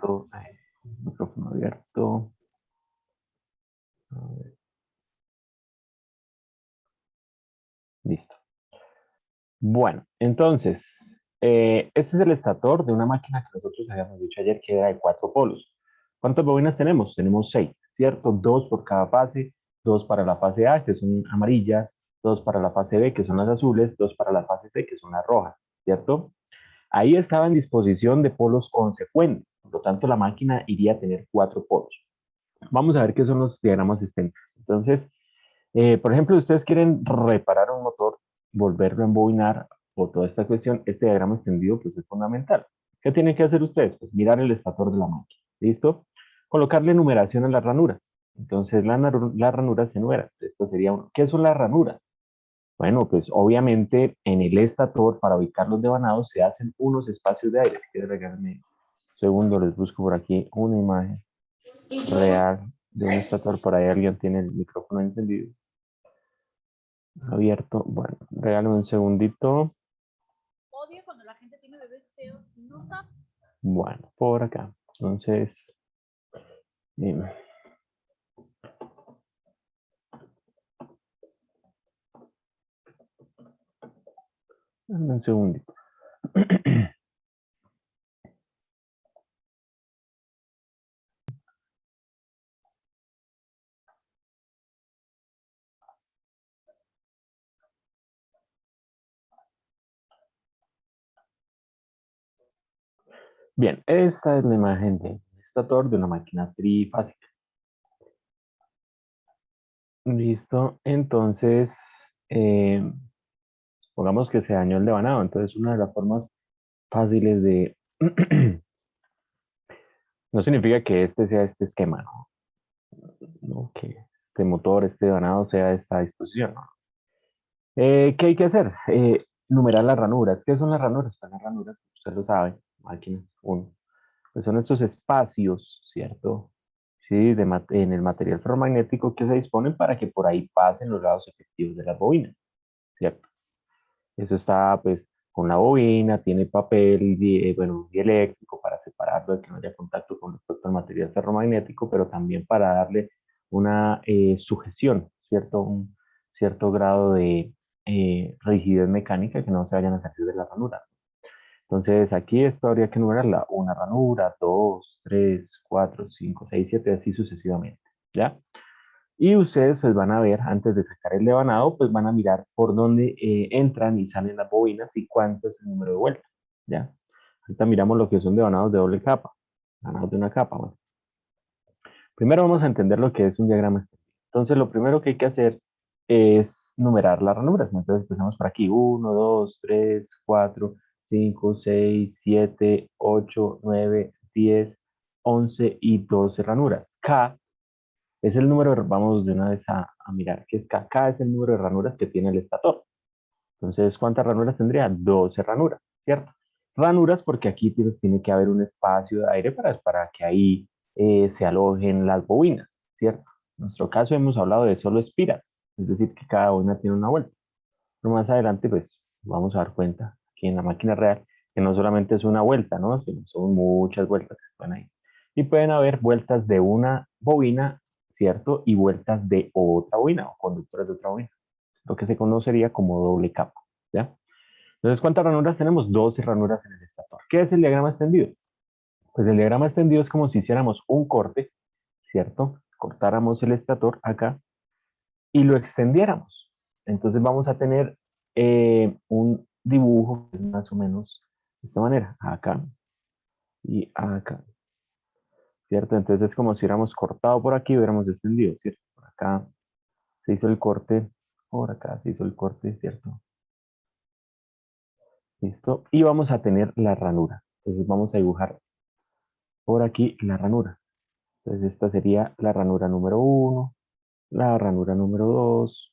abierto. Micrófono abierto. A ver. Listo. Bueno, entonces, este es el estator de una máquina que nosotros habíamos dicho ayer que era de 4 polos. ¿Cuántas bobinas tenemos? Tenemos 6, ¿cierto? 2 por cada fase, 2 para la fase A, que son amarillas, 2 para la fase B, que son las azules, 2 para la fase C, que son las rojas, ¿cierto? Ahí estaba en disposición de polos consecuentes, por lo tanto la máquina iría a tener 4 polos. Vamos a ver qué son los diagramas excéntricos. Entonces, por ejemplo, si ustedes quieren reparar un motor, volverlo a embobinar o toda esta cuestión, este diagrama extendido pues es fundamental. ¿Qué tienen que hacer ustedes? Pues mirar el estator de la máquina. ¿Listo? Colocarle numeración a las ranuras. Entonces las ranuras se numeran. Esto sería uno. ¿Qué son las ranuras? Bueno, pues obviamente en el estator para ubicar los devanados se hacen unos espacios de aire. Si quieren regalarme un segundo, les busco por aquí una imagen real de un estator. Por ahí alguien tiene el micrófono encendido. Abierto. Bueno, regálame un segundito. Odio cuando la gente tiene bebés feos y no sabe. Bueno, por acá. Entonces, dime. Dame un segundito. Bien, esta es la imagen de un estator de una máquina trifásica. Listo. Entonces, pongamos que se dañó el devanado. Entonces, una de las formas fáciles de... no significa que este sea este esquema, ¿no? No que este motor, este devanado sea a esta disposición, ¿no? ¿Qué hay que hacer? Numerar las ranuras. ¿Qué son las ranuras? Pues las ranuras, usted lo sabe, máquinas, uno. Pues son estos espacios, ¿cierto? Sí, en el material ferromagnético que se disponen para que por ahí pasen los lados efectivos de las bobinas, ¿cierto? Eso está, pues, con la bobina, tiene papel, bueno, dieléctrico para separarlo, de que no haya contacto con respecto al material ferromagnético, pero también para darle una sujeción, ¿cierto? Un cierto grado de rigidez mecánica que no se vayan a salir de la ranura. Entonces, aquí esto habría que numerarla, una ranura, 2, 3, 4, 5, 6, 7, así sucesivamente, ¿ya? Y ustedes pues van a ver, antes de sacar el devanado, pues van a mirar por dónde entran y salen las bobinas y cuánto es el número de vueltas, ¿ya? Ahorita miramos lo que son devanados de doble capa, devanados de una capa, bueno. Primero vamos a entender lo que es un diagrama extendido. Entonces, lo primero que hay que hacer es numerar las ranuras. Entonces, empezamos por aquí, 1, 2, 3, 4, 5, 6, 7, 8, 9, 10, 11 y 12 ranuras. K es el número, vamos de una vez a mirar qué es K. K es el número de ranuras que tiene el estator. Entonces, ¿cuántas ranuras tendría? 12 ranuras, ¿cierto? Ranuras porque aquí tiene que haber un espacio de aire para que ahí se alojen las bobinas, ¿cierto? En nuestro caso hemos hablado de solo espiras, es decir, que cada bobina tiene una vuelta. Pero más adelante, pues, vamos a dar cuenta aquí en la máquina real que no solamente es una vuelta, ¿no? Sino son muchas vueltas que están ahí. Y pueden haber vueltas de una bobina, ¿cierto? Y vueltas de otra bobina o conductores de otra bobina, lo que se conocería como doble capa, ¿ya? Entonces, ¿cuántas ranuras tenemos? 12 ranuras en el estator. ¿Qué es el diagrama extendido? Pues el diagrama extendido es como si hiciéramos un corte, ¿cierto? Cortáramos el estator acá y lo extendiéramos. Entonces vamos a tener un dibujo que es más o menos de esta manera, acá y acá, ¿cierto? Entonces es como si hubiéramos cortado por aquí y hubiéramos extendido, ¿cierto? Por acá se hizo el corte, por acá se hizo el corte, ¿cierto? ¿Listo? Y vamos a tener la ranura. Entonces vamos a dibujar por aquí la ranura. Entonces esta sería la ranura número 1, la ranura número 2,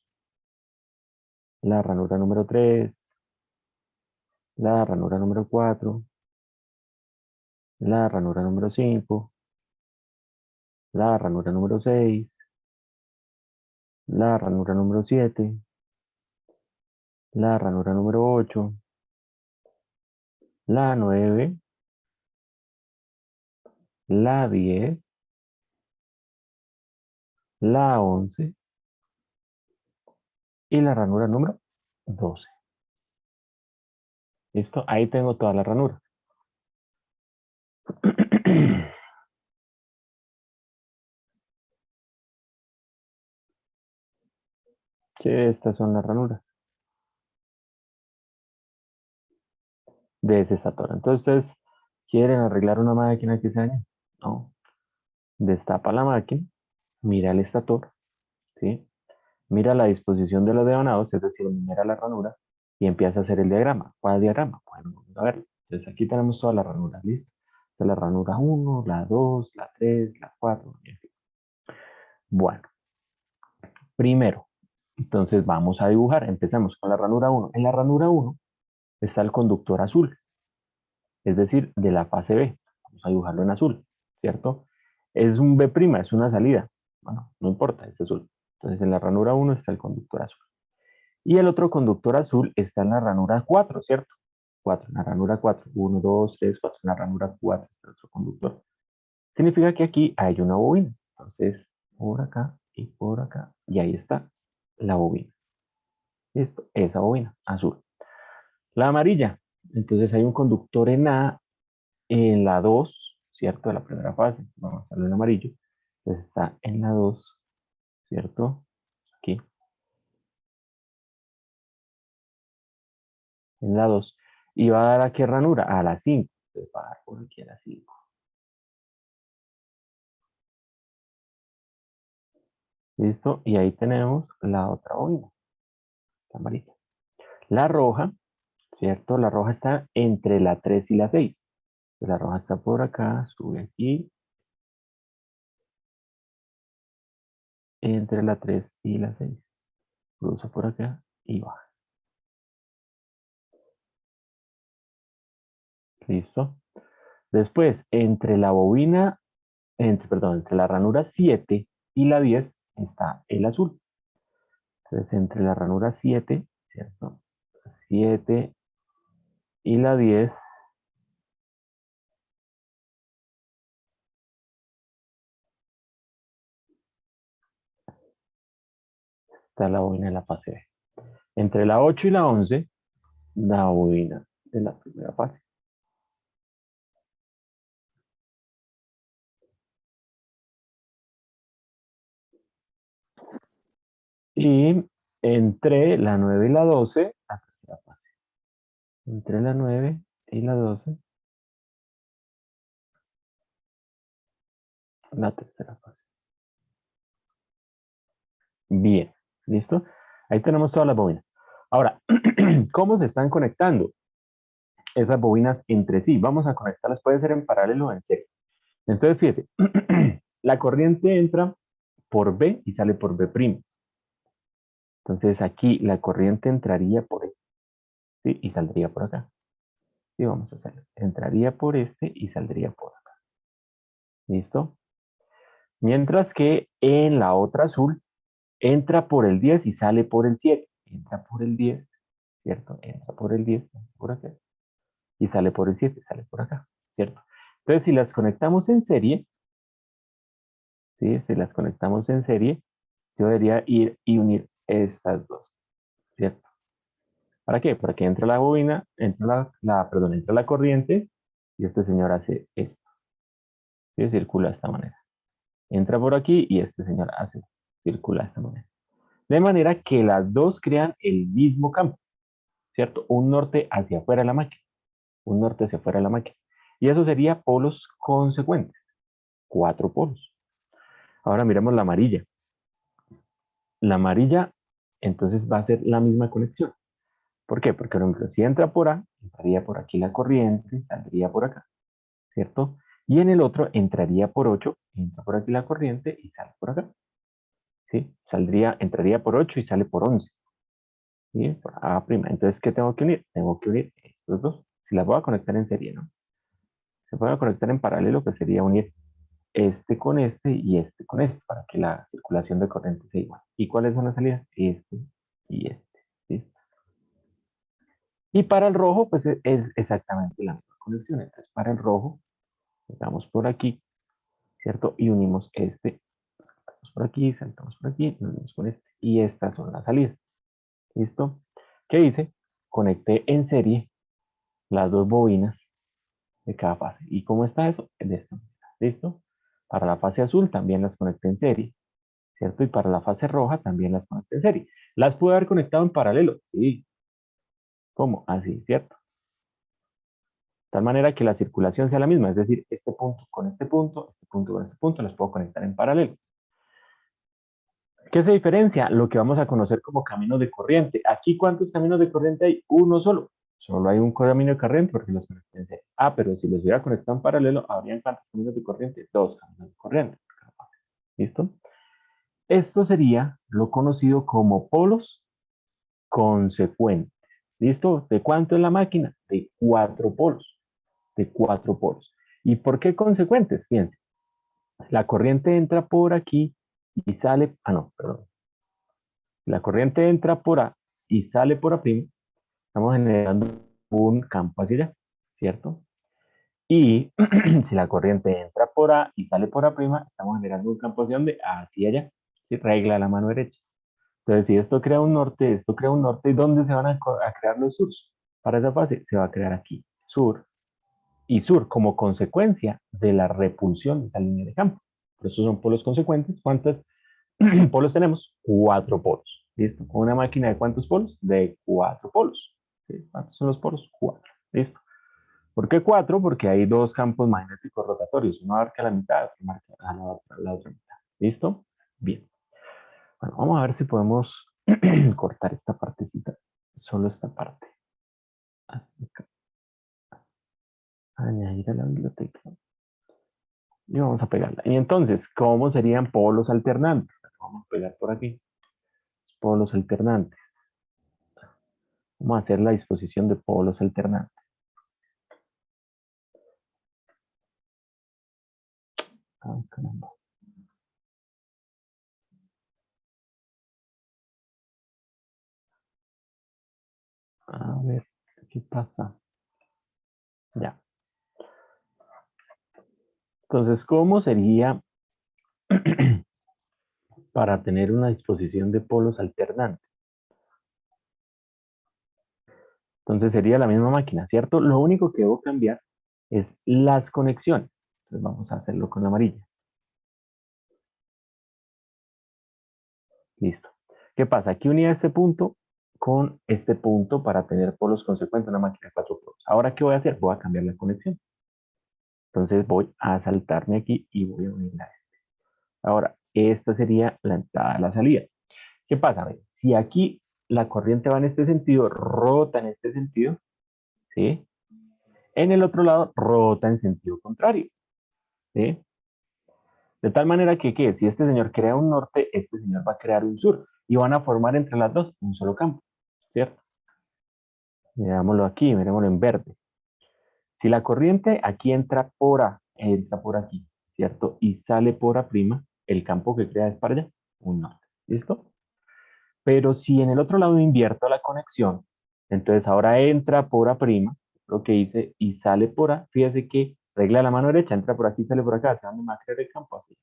la ranura número 3, la ranura número 4, la ranura número 5, la ranura número 6, la ranura número 7, la ranura número 8, la 9, la 10, la 11 y la ranura número 12. ¿Listo? Ahí tengo toda la ranura. Que estas son las ranuras de ese estator. Entonces, ¿ustedes quieren arreglar una máquina que se dañe? No. Destapa la máquina, mira el estator, ¿sí? Mira la disposición de los devanados, es decir, mira la ranura y empieza a hacer el diagrama. ¿Cuál diagrama? Bueno, vamos a ver. Entonces, aquí tenemos todas las ranuras, ¿listo? Esta es la ranura 1, la 2, la 3, la 4, en fin. Bueno, primero, entonces vamos a dibujar. Empezamos con la ranura 1. En la ranura 1 está el conductor azul, es decir, de la fase B. Vamos a dibujarlo en azul, ¿cierto? Es un B', es una salida. Bueno, no importa, es azul. Entonces en la ranura 1 está el conductor azul. Y el otro conductor azul está en la ranura 4, ¿cierto? 4, en la ranura 4. 1, 2, 3, 4, en la ranura 4 está el otro conductor. Significa que aquí hay una bobina. Entonces, por acá, y ahí está la bobina. Listo, esa bobina, azul. La amarilla, entonces hay un conductor en A, en la 2, ¿cierto? De la primera fase. Vamos a hacerlo en amarillo. Entonces está en la 2, ¿cierto? Aquí, en la 2. ¿Y va a dar a qué ranura? A la 5. Entonces va a dar por aquí a la 5. ¿Listo? Y ahí tenemos la otra bobina, la amarilla. La roja, ¿cierto? La roja está entre la 3 y la 6. La roja está por acá, sube aquí, entre la 3 y la 6. Cruza por acá y baja. ¿Listo? Después, entre la bobina, entre la ranura 7 y la 10 está el azul. Entonces, entre la ranura 7, ¿cierto? 7 y la 10 está la bobina de la fase B. Entre la 8 y la 11, la bobina de la primera fase. Y entre la 9 y la 12, la tercera fase. Entre la 9 y la 12, la tercera fase. Bien, ¿listo? Ahí tenemos todas las bobinas. Ahora, ¿cómo se están conectando esas bobinas entre sí? Vamos a conectarlas, puede ser en paralelo o en serie. Entonces, fíjese, la corriente entra por B y sale por B'. Entonces, aquí la corriente entraría por este, ¿sí? Y saldría por acá. Sí, vamos a hacerlo. Entraría por este y saldría por acá. ¿Listo? Mientras que en la otra azul, entra por el 10 y sale por el 7. Entra por el 10, ¿cierto? Entra por el 10, por acá. Y sale por el 7, sale por acá, ¿cierto? Entonces, si las conectamos en serie, ¿sí? Si las conectamos en serie, yo debería ir y unir estas dos, ¿cierto? ¿Para qué? Para que entre la bobina, entre la corriente y este señor hace esto, ¿sí? Circula de esta manera. Entra por aquí y este señor hace, circula de esta manera. De manera que las dos crean el mismo campo, ¿cierto? Un norte hacia afuera de la máquina, un norte hacia afuera de la máquina. Y eso sería polos consecuentes, 4 polos. Ahora miremos la amarilla. La amarilla, entonces va a ser la misma conexión. ¿Por qué? Porque, por ejemplo, si entra por A, entraría por aquí la corriente, saldría por acá, ¿cierto? Y en el otro entraría por 8, entra por aquí la corriente y sale por acá, ¿sí? Entraría por 8 y sale por 11, ¿sí? Por A'. Entonces, ¿qué tengo que unir? Tengo que unir estos dos. Si las voy a conectar en serie, ¿no? Se puede conectar en paralelo, que sería unir este con este y este con este, para que la circulación de corriente sea igual. ¿Y cuáles son las salidas? Este y este, ¿sí? Y para el rojo, pues es exactamente la misma conexión. Entonces, para el rojo, vamos por aquí, ¿cierto? Y unimos este, saltamos por aquí, nos unimos con este, y estas son las salidas. ¿Listo? ¿Qué hice? Conecté en serie las dos bobinas de cada fase. ¿Y cómo está eso? De esta manera. ¿Listo? Para la fase azul también las conecté en serie, ¿cierto? Y para la fase roja también las conecté en serie. ¿Las pude haber conectado en paralelo? Sí. ¿Cómo? Así, ¿cierto? De tal manera que la circulación sea la misma, es decir, este punto con este punto, este punto con este punto, los puedo conectar en paralelo. ¿Qué se diferencia? Lo que vamos a conocer como camino de corriente. Aquí, ¿cuántos caminos de corriente hay? Uno solo. Solo hay un camino de corriente porque los conecté en serie. Ah, pero si los hubiera conectado en paralelo, ¿habrían cuántos caminos de corriente? Dos caminos de corriente. ¿Listo? Esto sería lo conocido como polos consecuentes. ¿Listo? ¿De cuánto es la máquina? De 4 polos. De 4 polos. ¿Y por qué consecuentes? Fíjense, la corriente entra por aquí y sale, no, perdón. La corriente entra por A y sale por A', estamos generando un campo hacia allá, ¿cierto? Y si la corriente entra por A y sale por A', estamos generando un campo hacia donde, hacia allá, ¿sí? Regla de la mano derecha. Entonces, si esto crea un norte, esto crea un norte, ¿y dónde se van a crear los surs? Para esa fase se va a crear aquí, sur y sur, como consecuencia de la repulsión de esa línea de campo. Por eso son polos consecuentes. ¿Cuántos polos tenemos? 4 polos. ¿Listo? ¿Una máquina de cuántos polos? De 4 polos. ¿Sí? ¿Cuántos son los polos? 4. ¿Listo? ¿Por qué 4? Porque hay dos campos magnéticos rotatorios. Uno abarca la mitad, otro marca la otra mitad. ¿Listo? Bien. Bueno, vamos a ver si podemos cortar esta partecita. Solo esta parte. Añadir a la biblioteca. Y vamos a pegarla. Y entonces, ¿cómo serían polos alternantes? Vamos a pegar por aquí. Polos alternantes. Vamos a hacer la disposición de polos alternantes. Ah, caramba. A ver, ¿qué pasa? Ya. Entonces, ¿cómo sería para tener una disposición de polos alternantes? Entonces sería la misma máquina, ¿cierto? Lo único que debo cambiar es las conexiones. Entonces vamos a hacerlo con la amarilla. Listo. ¿Qué pasa? Aquí unía este punto con este punto para tener polos consecuentes en una máquina de 4 polos. Ahora, ¿qué voy a hacer? Voy a cambiar la conexión. Entonces voy a saltarme aquí y voy a unir a este. Ahora, esta sería la entrada a la salida. ¿Qué pasa? Si aquí la corriente va en este sentido, rota en este sentido, ¿sí? En el otro lado, rota en sentido contrario, ¿sí? De tal manera que, ¿qué? Si este señor crea un norte, este señor va a crear un sur. Y van a formar entre las dos un solo campo, ¿cierto? Mirámoslo aquí, mirémoslo en verde. Si la corriente aquí entra por A, entra por aquí, ¿cierto? Y sale por A', el campo que crea es para allá, un norte, ¿listo? Pero si en el otro lado invierto la conexión, entonces ahora entra por A', lo que hice, y sale por A, fíjese que regla de la mano derecha, entra por aquí, sale por acá, ¿hacia dónde me va a crear el campo? Así.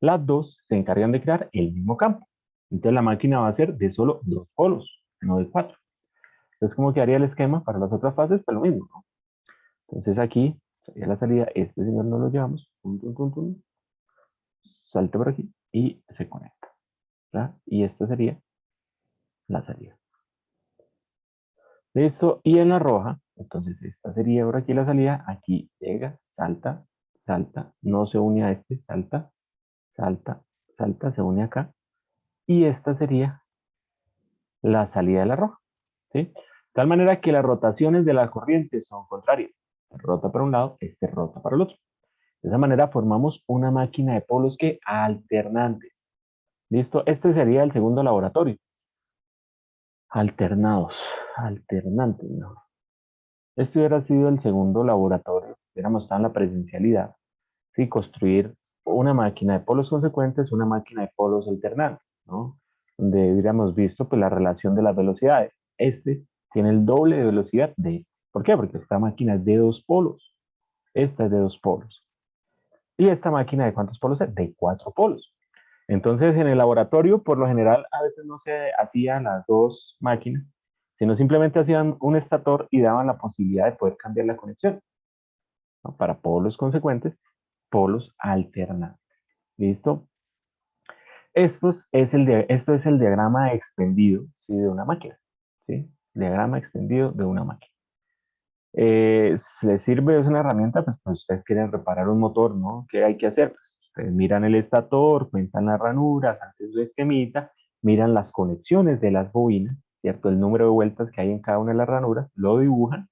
Las dos se encargan de crear el mismo campo. Entonces la máquina va a ser de solo 2 polos, no de 4. Entonces, ¿cómo quedaría el esquema para las otras fases? Pues lo mismo, ¿no? Entonces aquí sería la salida, este señor no lo llevamos, salta por aquí y se conecta, ¿verdad? Y esta sería la salida. Listo, y en la roja, entonces esta sería por aquí la salida, aquí llega, salta, salta, no se une a este, salta, salta, salta, se une acá, y esta sería la salida de la roja, ¿sí? De tal manera que las rotaciones de la corriente son contrarias. Rota para un lado, este rota para el otro. De esa manera formamos una máquina de polos que alternantes. ¿Listo? Este sería el segundo laboratorio. Alternados, alternantes, no. Este hubiera sido el segundo laboratorio. Hubiéramos estado en la presencialidad. Sí, construir una máquina de polos consecuentes, una máquina de polos alternantes, ¿no? Donde hubiéramos visto pues, la relación de las velocidades. Este tiene el doble de velocidad de este. ¿Por qué? Porque esta máquina es de 2 polos. Esta es de 2 polos. Y esta máquina, ¿de cuántos polos es? De 4 polos. Entonces, en el laboratorio, por lo general, a veces no se hacían las dos máquinas, sino simplemente hacían un estator y daban la posibilidad de poder cambiar la conexión, ¿no? Para polos consecuentes, polos alternantes. ¿Listo? Esto es el diagrama extendido, ¿sí? De una máquina. ¿Sí? Diagrama extendido de una máquina. Les sirve, es una herramienta, pues ustedes quieren reparar un motor, ¿no? ¿Qué hay que hacer? Pues ustedes miran el estator, cuentan las ranuras, hacen su esquemita, miran las conexiones de las bobinas, ¿cierto? El número de vueltas que hay en cada una de las ranuras, lo dibujan,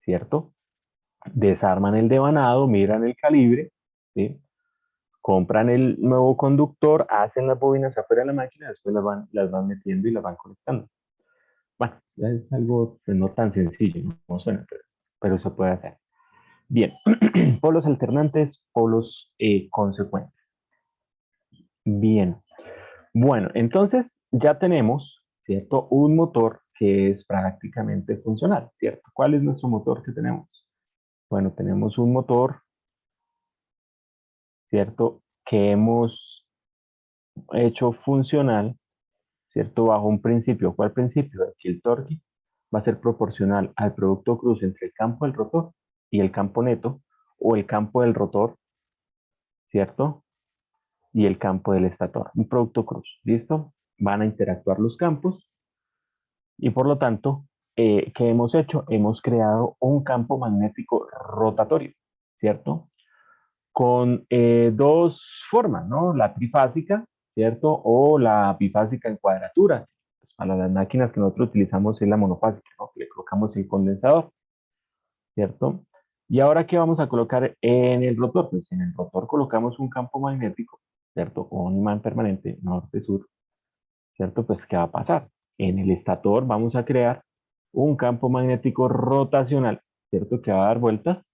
¿cierto? Desarman el devanado, miran el calibre, ¿sí? Compran el nuevo conductor, hacen las bobinas afuera de la máquina, después las van metiendo y las van conectando. Bueno, es algo pues, no tan sencillo, ¿no? No suena, pero se puede hacer. Bien, polos alternantes, polos consecuentes. Bien, bueno, entonces ya tenemos, ¿cierto? Un motor que es prácticamente funcional, ¿cierto? ¿Cuál es nuestro motor que tenemos? Bueno, tenemos un motor, ¿cierto? Que hemos hecho funcional, ¿cierto? Bajo un principio. ¿Cuál principio? Que el torque va a ser proporcional al producto cruz entre el campo del rotor y el campo neto, o el campo del rotor, ¿cierto? Y el campo del estator, un producto cruz, ¿listo? Van a interactuar los campos y por lo tanto, ¿qué hemos hecho? Hemos creado un campo magnético rotatorio, ¿cierto? Con dos formas, ¿no? La trifásica, ¿cierto? O la bifásica en cuadratura. Pues para las máquinas que nosotros utilizamos es la monofásica, ¿no? Le colocamos el condensador, ¿cierto? Y ahora, ¿qué vamos a colocar en el rotor? Pues en el rotor colocamos un campo magnético, ¿cierto? O un imán permanente, norte-sur, ¿cierto? Pues, ¿qué va a pasar? En el estator vamos a crear un campo magnético rotacional, ¿cierto? Que va a dar vueltas.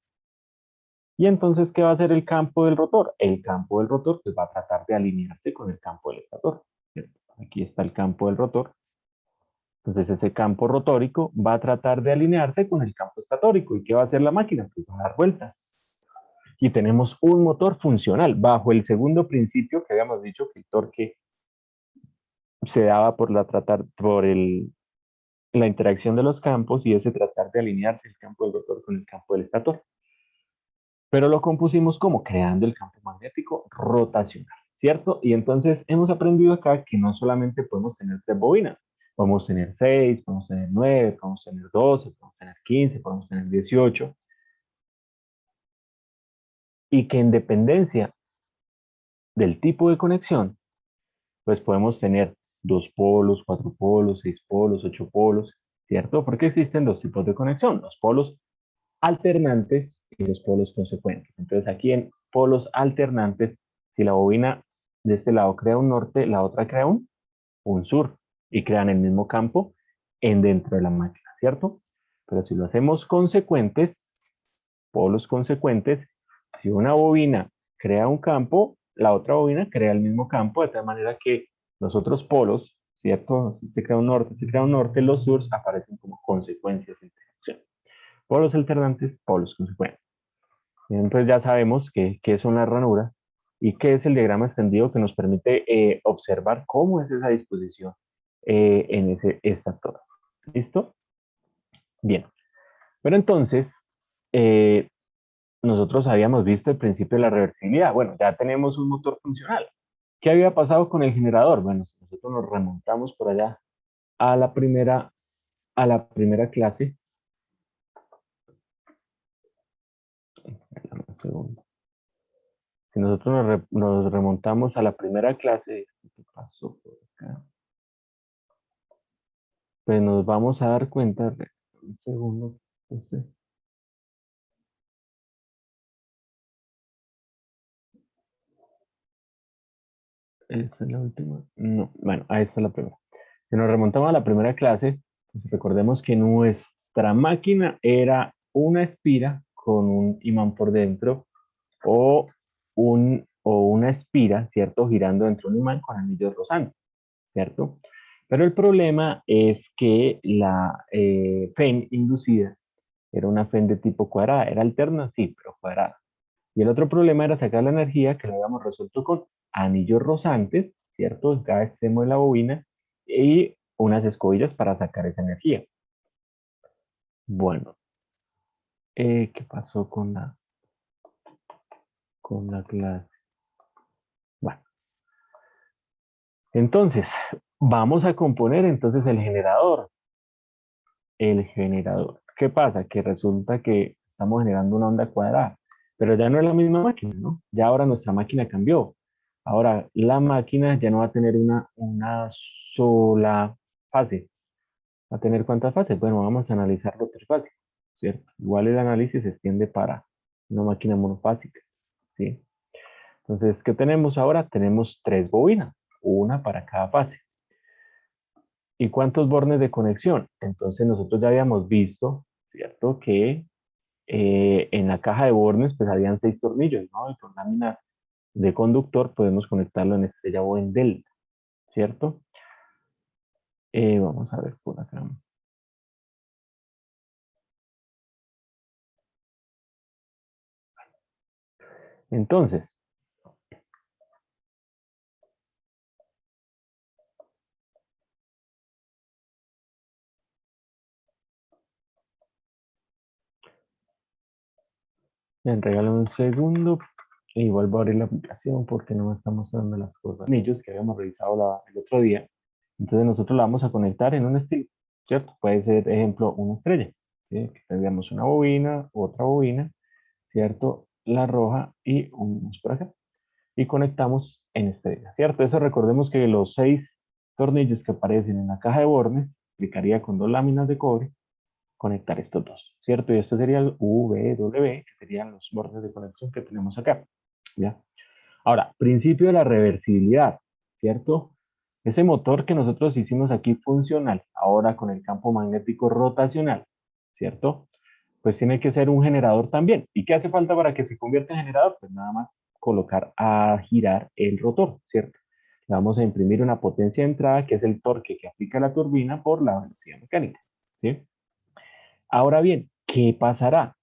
Y entonces, ¿qué va a hacer el campo del rotor? El campo del rotor pues, va a tratar de alinearse con el campo del estator, ¿cierto? Aquí está el campo del rotor. Entonces, ese campo rotórico va a tratar de alinearse con el campo estatórico. ¿Y qué va a hacer la máquina? Pues va a dar vueltas. Y tenemos un motor funcional bajo el segundo principio que habíamos dicho que el torque se daba la interacción de los campos y ese tratar de alinearse el campo del rotor con el campo del estator. Pero lo compusimos como creando el campo magnético rotacional, ¿cierto? Y entonces hemos aprendido acá que no solamente podemos tener 3 bobinas, podemos tener 6, podemos tener 9, podemos tener 12, podemos tener 15, podemos tener 18, y que en dependencia del tipo de conexión, pues podemos tener 2 polos, 4 polos, 6 polos, 8 polos, ¿cierto? Porque existen dos tipos de conexión, los polos alternantes y los polos consecuentes. Entonces aquí en polos alternantes, si la bobina de este lado crea un norte, la otra crea un sur y crean el mismo campo en dentro de la máquina, ¿cierto? Pero si lo hacemos consecuentes, polos consecuentes, si una bobina crea un campo, la otra bobina crea el mismo campo, de tal manera que los otros polos, ¿cierto? Si se crea un norte, los surs aparecen como consecuencias de interacción. Polos alternantes, polos consecuentes. Entonces ya sabemos qué son las ranuras y qué es el diagrama extendido que nos permite observar cómo es esa disposición en ese estator. ¿Listo? Bien. Pero entonces, eh, nosotros habíamos visto el principio de la reversibilidad. Bueno, ya tenemos un motor funcional. ¿Qué había pasado con el generador? Bueno, si nosotros nos remontamos por allá a a la primera clase. Dame un segundo. Si nosotros nos remontamos a la primera clase, ¿qué pasó por acá? Pues nos vamos a dar cuenta, un segundo, no sé. ¿Esta es la última? No, bueno, ahí está la primera. Si nos remontamos a la primera clase, pues recordemos que nuestra máquina era una espira con un imán por dentro o, o una espira, ¿cierto? Girando dentro de un imán con anillos rosantes, ¿cierto? Pero el problema es que la FEN inducida era una FEN de tipo cuadrada, era alterna, sí, pero cuadrada. Y el otro problema era sacar la energía que lo habíamos resuelto con anillos rozantes, ¿cierto? En cada extremo de la bobina y unas escobillas para sacar esa energía. Bueno, ¿qué pasó con la clase? Bueno, entonces, vamos a componer entonces el generador. El generador. ¿Qué pasa? Que resulta que estamos generando una onda cuadrada, pero ya no es la misma máquina, ¿no? Ya ahora nuestra máquina cambió. Ahora la máquina ya no va a tener una sola fase. ¿Va a tener cuántas fases? Bueno, vamos a analizarlo trifásico, ¿cierto? Igual el análisis se extiende para una máquina monofásica, ¿sí? Entonces, ¿qué tenemos ahora? Tenemos tres bobinas, una para cada fase. ¿Y cuántos bornes de conexión? Entonces nosotros ya habíamos visto, ¿cierto? Que en la caja de bornes pues habían 6 tornillos, ¿no? Y con láminas de conductor podemos conectarlo en estrella o en delta, ¿cierto? Vamos a ver por acá. Entonces, me regalan un segundo y vuelvo a abrir la aplicación porque no me está mostrando las cosas. Anillos que habíamos revisado el otro día. Entonces nosotros la vamos a conectar en un estilo, ¿cierto? Puede ser, ejemplo, una estrella, ¿sí? Que tendríamos una bobina, otra bobina, ¿cierto? La roja y unimos por acá. Y conectamos en estrella, ¿cierto? Eso recordemos que los 6 tornillos que aparecen en la caja de bornes, aplicaría con 2 láminas de cobre, conectar estos dos, ¿cierto? Y esto sería el W, que serían los bordes de conexión que tenemos acá, ¿ya? Ahora, principio de la reversibilidad, ¿cierto? Ese motor que nosotros hicimos aquí funcional, ahora con el campo magnético rotacional, ¿cierto? Pues tiene que ser un generador también. ¿Y qué hace falta para que se convierta en generador? Pues nada más colocar a girar el rotor, ¿cierto? Le vamos a imprimir una potencia de entrada, que es el torque que aplica la turbina por la velocidad mecánica, ¿sí? Ahora bien, ¿qué pasará?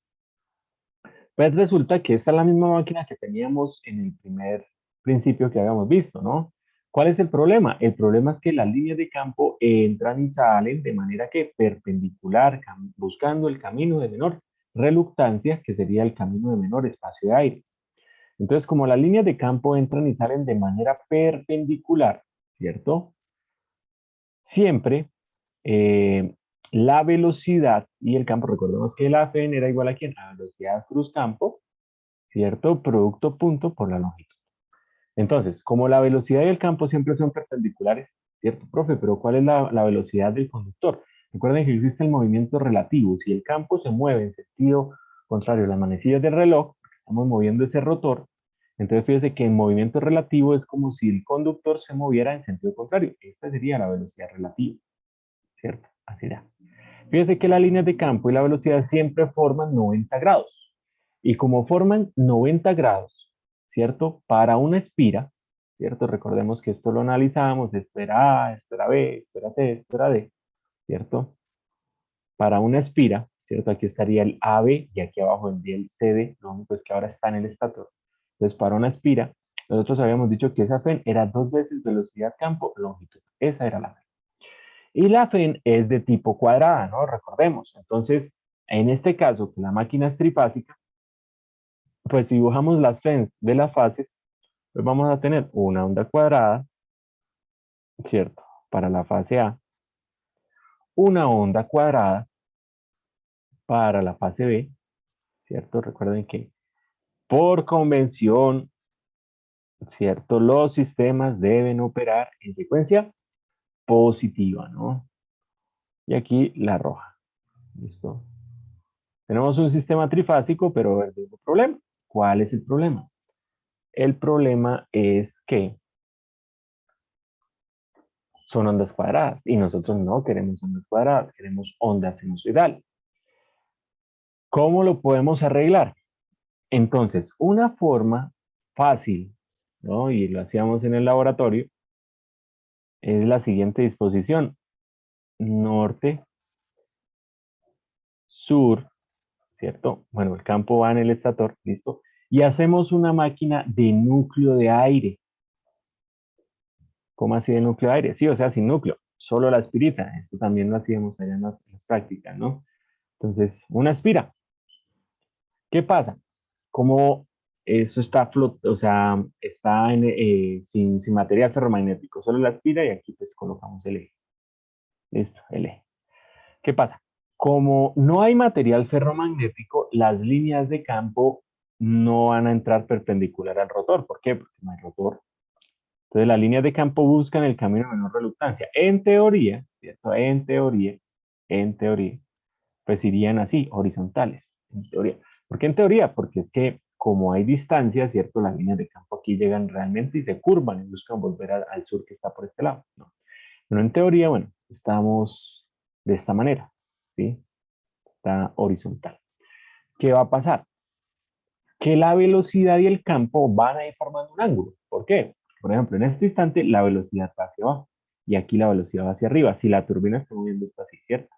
Pues resulta que esta es la misma máquina que teníamos en el primer principio que habíamos visto, ¿no? ¿Cuál es el problema? El problema es que las líneas de campo entran y salen de manera que perpendicular, buscando el camino de menor reluctancia, que sería el camino de menor espacio de aire. Entonces, como las líneas de campo entran y salen de manera perpendicular, ¿cierto? Siempre la velocidad y el campo, recordemos que la Fn era igual a quién? A velocidad cruz campo, ¿cierto? Producto punto por la longitud. Entonces, como la velocidad y el campo siempre son perpendiculares, ¿cierto, profe? Pero ¿cuál es la velocidad del conductor? Recuerden que existe el movimiento relativo. Si el campo se mueve en sentido contrario a las manecillas del reloj, estamos moviendo ese rotor, entonces fíjese que en movimiento relativo es como si el conductor se moviera en sentido contrario. Esta sería la velocidad relativa, ¿cierto? Así da. Fíjense que las líneas de campo y la velocidad siempre forman 90 grados. Y como forman 90 grados, ¿cierto? Para una espira, ¿cierto? Recordemos que esto lo analizamos, esto era A, esto era B, esto era C, esto era D, ¿cierto? Para una espira, ¿cierto? Aquí estaría el AB y aquí abajo vendría el CD, lo único es que ahora está en el estator. Entonces, para una espira, nosotros habíamos dicho que esa FEN era 2 veces velocidad campo longitud. Esa era la FEN. Y la FEN es de tipo cuadrada, ¿no? Recordemos. Entonces, en este caso, que la máquina es trifásica, pues si dibujamos las FENs de las fases, pues vamos a tener una onda cuadrada, ¿cierto? Para la fase A, una onda cuadrada para la fase B, ¿cierto? Recuerden que por convención, ¿cierto? Los sistemas deben operar en secuencia positiva, ¿no? Y aquí la roja, ¿listo? Tenemos un sistema trifásico, pero el mismo problema. ¿Cuál es el problema? El problema es que son ondas cuadradas y nosotros no queremos ondas cuadradas, queremos ondas sinusoidales. ¿Cómo lo podemos arreglar? Entonces, una forma fácil, ¿no? Y lo hacíamos en el laboratorio, es la siguiente disposición. Norte, sur, ¿cierto? Bueno, el campo va en el estator, ¿listo? y hacemos una máquina de núcleo de aire. ¿Cómo así de núcleo de aire? Sí, o sea, sin núcleo, solo la aspirita. Esto también lo hacíamos allá en las prácticas, ¿no? Entonces, una aspira. ¿Qué pasa? Como eso está o sea, está sin material ferromagnético, solo la aspira y aquí pues colocamos el eje. Listo, el eje. ¿Qué pasa? Como no hay material ferromagnético, las líneas de campo no van a entrar perpendicular al rotor. ¿Por qué? Porque no hay rotor. Entonces las líneas de campo buscan el camino de menor reluctancia. En teoría, ¿cierto? En teoría, pues irían así, horizontales, en teoría. ¿Por qué en teoría? Porque es que como hay distancia, ¿cierto? Las líneas de campo aquí llegan realmente y se curvan y buscan volver al sur que está por este lado, ¿no? Pero en teoría, bueno, estamos de esta manera, ¿sí? Está horizontal. ¿Qué va a pasar? Que la velocidad y el campo van a ir formando un ángulo. ¿Por qué? Por ejemplo, en este instante la velocidad va hacia abajo y aquí la velocidad va hacia arriba. Si la turbina está moviendo esto así, ¿cierto?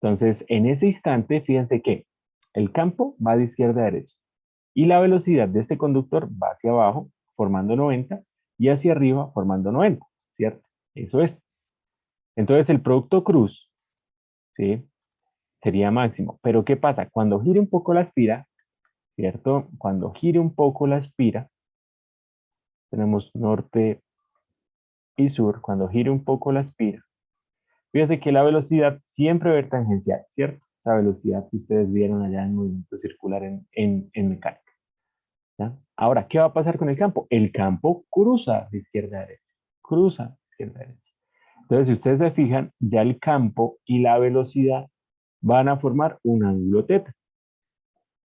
Entonces, en ese instante, fíjense que el campo va de izquierda a derecha y la velocidad de este conductor va hacia abajo formando 90 y hacia arriba formando 90, ¿cierto? Eso es. Entonces, el producto cruz, ¿sí? Sería máximo. Pero ¿qué pasa? Cuando gire un poco la espira, ¿cierto? Cuando gire un poco la espira, tenemos norte y sur. Cuando gire un poco la espira, fíjense que la velocidad siempre va a ir tangencial, ¿cierto? La velocidad que ustedes vieron allá en movimiento circular en mecánica. ¿Ya? Ahora, ¿qué va a pasar con el campo? El campo cruza de izquierda a derecha. Cruza de izquierda a derecha. Entonces, si ustedes se fijan, ya el campo y la velocidad van a formar un ángulo teta.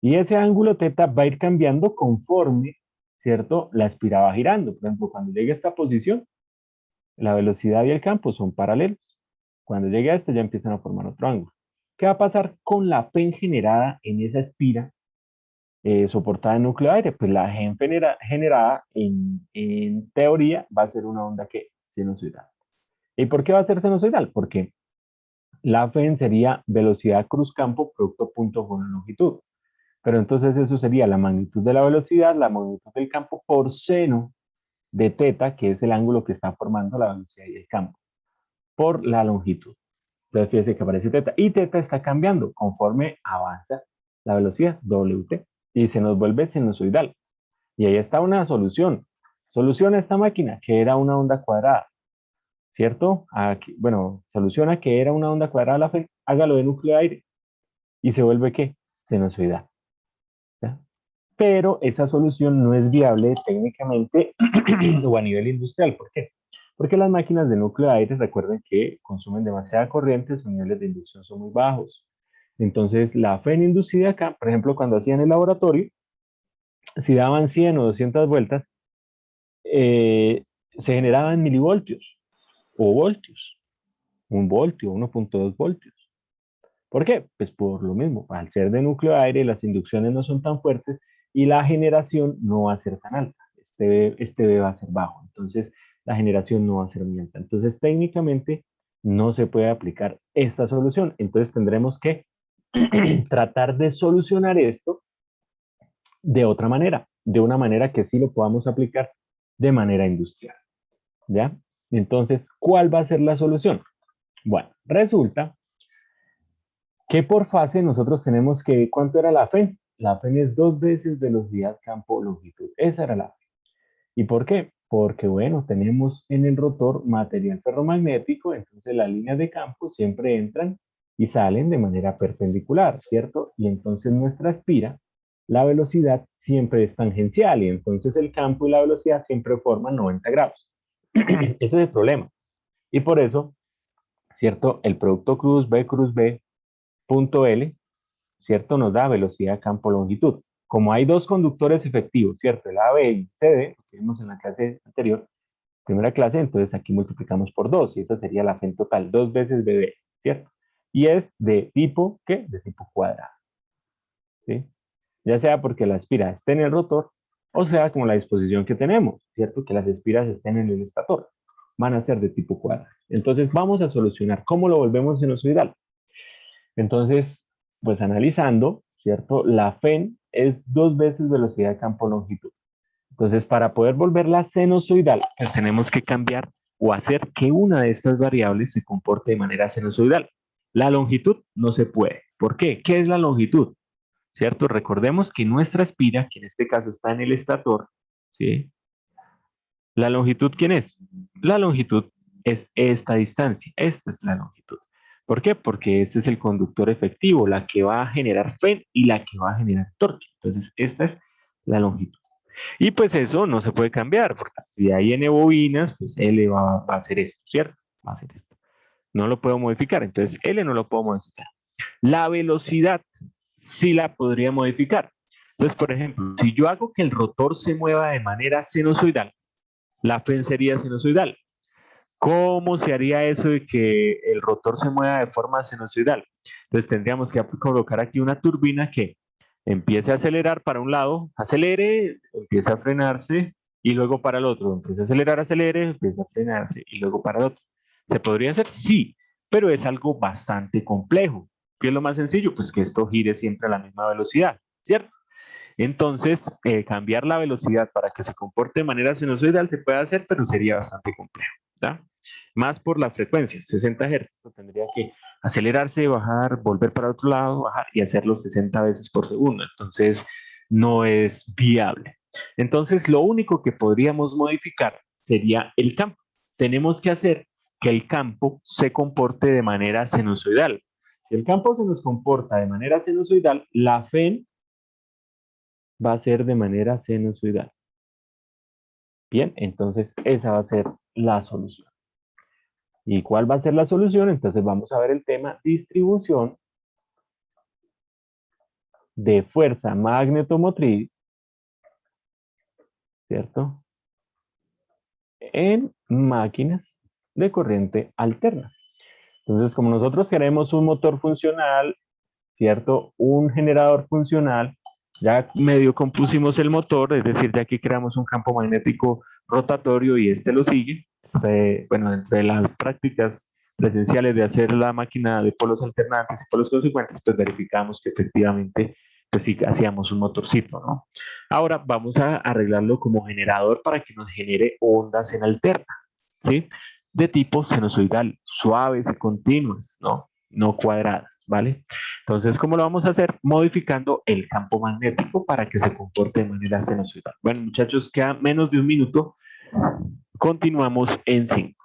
Y ese ángulo teta va a ir cambiando conforme, ¿cierto? La espira va girando. Por ejemplo, cuando llegue a esta posición, la velocidad y el campo son paralelos. Cuando llegue a este ya empiezan a formar otro ángulo. ¿Qué va a pasar con la PEN generada en esa espira soportada en núcleo de aire? Pues la GEN generada en teoría va a ser una onda que sinusoidal. ¿Y por qué va a ser sinusoidal? Porque la FEN sería velocidad cruz campo producto punto con longitud. Pero entonces eso sería la magnitud de la velocidad, la magnitud del campo por seno de teta, que es el ángulo que está formando la velocidad y el campo, por la longitud. Entonces fíjense que aparece teta. Y teta está cambiando conforme avanza la velocidad, WT. Y se nos vuelve sinusoidal. Y ahí está una solución. Soluciona esta máquina, que era una onda cuadrada. ¿Cierto? Aquí, bueno, soluciona que era una onda cuadrada la fe, hágalo de núcleo de aire. ¿Y se vuelve qué? Sinusoidal. ¿Ya? Pero esa solución no es viable técnicamente o a nivel industrial. ¿Por qué? Porque las máquinas de núcleo de aire, recuerden que consumen demasiada corriente, sus niveles de inducción son muy bajos. Entonces, la FEN inducida acá, por ejemplo, cuando hacían el laboratorio, si daban 100 o 200 vueltas, se generaban milivoltios o voltios, 1 voltio, 1.2 voltios. ¿Por qué? Pues por lo mismo, al ser de núcleo de aire, las inducciones no son tan fuertes y la generación no va a ser tan alta. Este B va a ser bajo, entonces la generación no va a ser muy alta. Entonces técnicamente no se puede aplicar esta solución. Entonces tendremos que tratar de solucionar esto de otra manera, de una manera que sí lo podamos aplicar de manera industrial. ¿Ya? Entonces, ¿cuál va a ser la solución? Bueno, resulta que por fase nosotros tenemos que, ¿cuánto era la FEN? La FEN es 2 veces velocidad, campo, longitud. Esa era la FEN. ¿Y por qué? Porque, bueno, tenemos en el rotor material ferromagnético, entonces las líneas de campo siempre entran y salen de manera perpendicular, ¿cierto? Y entonces nuestra espira, la velocidad siempre es tangencial y entonces el campo y la velocidad siempre forman 90 grados. Ese es el problema. Y por eso, ¿cierto? El producto cruz B, punto L, ¿cierto? Nos da velocidad, campo, longitud. Como hay dos conductores efectivos, ¿cierto? El AB y CD, que vimos en la clase anterior, primera clase, entonces aquí multiplicamos por 2 y esa sería la FEN total, 2 veces BB, ¿cierto? Y es de tipo, ¿qué? De tipo cuadrado, ¿sí? Ya sea porque la espira esté en el rotor, o sea, como la disposición que tenemos, ¿cierto? Que las espiras estén en el estator. Van a ser de tipo cuadrado. Entonces vamos a solucionar cómo lo volvemos sinusoidal. Entonces, pues analizando, ¿cierto? La FEN es 2 veces velocidad de campo longitud. Entonces, para poder volverla sinusoidal, pues tenemos que cambiar o hacer que una de estas variables se comporte de manera sinusoidal. La longitud no se puede. ¿Por qué? ¿Qué es la longitud? ¿Cierto? Recordemos que nuestra espira, que en este caso está en el estator, ¿sí? ¿La longitud quién es? La longitud es esta distancia. Esta es la longitud. ¿Por qué? Porque este es el conductor efectivo, la que va a generar FEN y la que va a generar torque. Entonces, esta es la longitud. Y pues eso no se puede cambiar, porque si hay N bobinas, pues L va a hacer esto, ¿cierto? Va a hacer esto. No lo puedo modificar, entonces L no lo puedo modificar. La velocidad sí la podría modificar. Entonces, por ejemplo, si yo hago que el rotor se mueva de manera sinusoidal, la FEN sería sinusoidal. ¿Cómo se haría eso de que el rotor se mueva de forma sinusoidal? Entonces tendríamos que colocar aquí una turbina que empiece a acelerar para un lado, acelere, empiece a frenarse y luego para el otro, empiece a acelerar, acelere, empiece a frenarse y luego para el otro. ¿Se podría hacer? Sí, pero es algo bastante complejo. ¿Qué es lo más sencillo? Pues que esto gire siempre a la misma velocidad, ¿cierto? Entonces, cambiar la velocidad para que se comporte de manera sinusoidal se puede hacer, pero sería bastante complejo, ¿tá? Más por la frecuencia, 60 Hz. Tendría que acelerarse, bajar, volver para otro lado, bajar y hacerlo 60 veces por segundo. Entonces, no es viable. Entonces, lo único que podríamos modificar sería el campo. Tenemos que hacer que el campo se comporte de manera sinusoidal. Si el campo se nos comporta de manera sinusoidal, la FEN va a ser de manera sinusoidal. Bien, entonces esa va a ser la solución. ¿Y cuál va a ser la solución? Entonces vamos a ver el tema distribución de fuerza magnetomotriz, ¿cierto? En máquinas de corriente alterna. Entonces, como nosotros queremos un motor funcional, ¿cierto? Un generador funcional, ya medio compusimos el motor, es decir, ya que creamos un campo magnético rotatorio y este lo sigue. Bueno, entre las prácticas presenciales de hacer la máquina de polos alternantes y polos consecuentes, pues verificamos que efectivamente pues sí hacíamos un motorcito, ¿no? Ahora vamos a arreglarlo como generador para que nos genere ondas en alterna, ¿sí? De tipo sinusoidal, suaves y continuas, ¿no? No cuadradas, ¿vale? Entonces, ¿cómo lo vamos a hacer? Modificando el campo magnético para que se comporte de manera sinusoidal. Bueno, muchachos, queda menos de un minuto. Continuamos en 5.